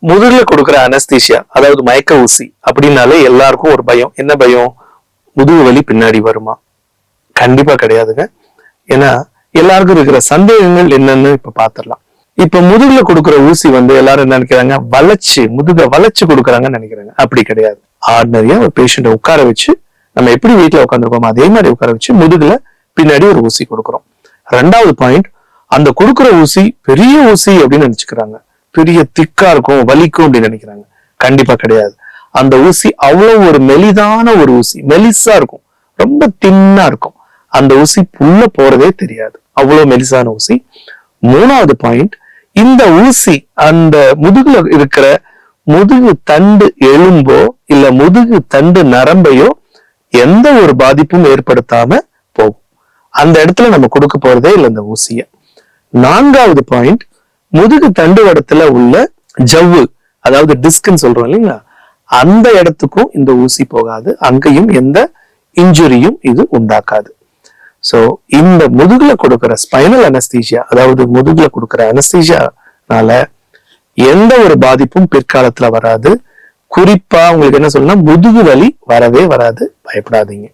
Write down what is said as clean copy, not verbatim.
முதுகுல கொடுக்குற அனஸ்தீசியா, அதாவது மயக்க ஊசி அப்படின்னாலே எல்லாருக்கும் ஒரு பயம். என்ன பயம்? முதுகு வலி பின்னாடி வருமா? கண்டிப்பா கிடையாதுங்க. ஏன்னா எல்லாருக்கும் இருக்கிற சந்தேகங்கள் என்னன்னு இப்ப பாத்திரலாம். இப்ப முதுகுல கொடுக்குற ஊசி எல்லாரும் என்ன நினைக்கிறாங்க? முதுக வளைச்சு கொடுக்குறாங்கன்னு நினைக்கிறாங்க. அப்படி கிடையாது. ஆர்டினரியா ஒரு பேஷண்ட உட்கார வச்சு, நம்ம எப்படி வீட்டுல உட்காந்துருக்கோமோ அதே மாதிரி உட்கார வச்சு முதுகுல பின்னாடி ஒரு ஊசி கொடுக்குறோம். 2வது பாயிண்ட், அந்த கொடுக்குற ஊசி பெரிய ஊசி அப்படின்னு நினைச்சுக்கிறாங்க. பெரிய திக்கா இருக்கும், வலிக்கும் அப்படின்னு நினைக்கிறாங்க. கண்டிப்பா கிடையாது. அந்த ஊசி அவ்வளவு ஒரு மெலிதான ஒரு ஊசி, மெலிசா இருக்கும், ரொம்ப தின்னா இருக்கும். அந்த ஊசி புல்ல போறதே தெரியாது, அவ்வளவு மெலிசான ஊசி. 3வது பாயிண்ட், இந்த ஊசி அந்த முதுகுல இருக்கிற முதுகு தண்டு எலும்போ இல்ல முதுகு தண்டு நரம்பையோ எந்த ஒரு பாதிப்பும் ஏற்படுத்தாம போகும். அந்த இடத்துல நம்ம கொடுக்க போறதே இல்லை இந்த ஊசிய. 4வது பாயிண்ட், முதுகு தண்டுவடத்துல உள்ள ஜவ்வு, அதாவது டிஸ்க்ன்னு சொல்றோம் இல்லைங்களா, அந்த இடத்துக்கும் இந்த ஊசி போகாது. அங்கேயும் எந்த இன்ஜுரியும் இது உண்டாக்காது. சோ இந்த முதுகுல கொடுக்கிற ஸ்பைனல் அனஸ்தீசியா, அதாவது முதுகுல கொடுக்கிற அனஸ்தீசியானால எந்த ஒரு பாதிப்பும் பிற்காலத்துல வராது. குறிப்பா உங்களுக்கு என்ன சொல்லணும்னா, முதுகு வலி வரவே வராது. பயப்படாதீங்க.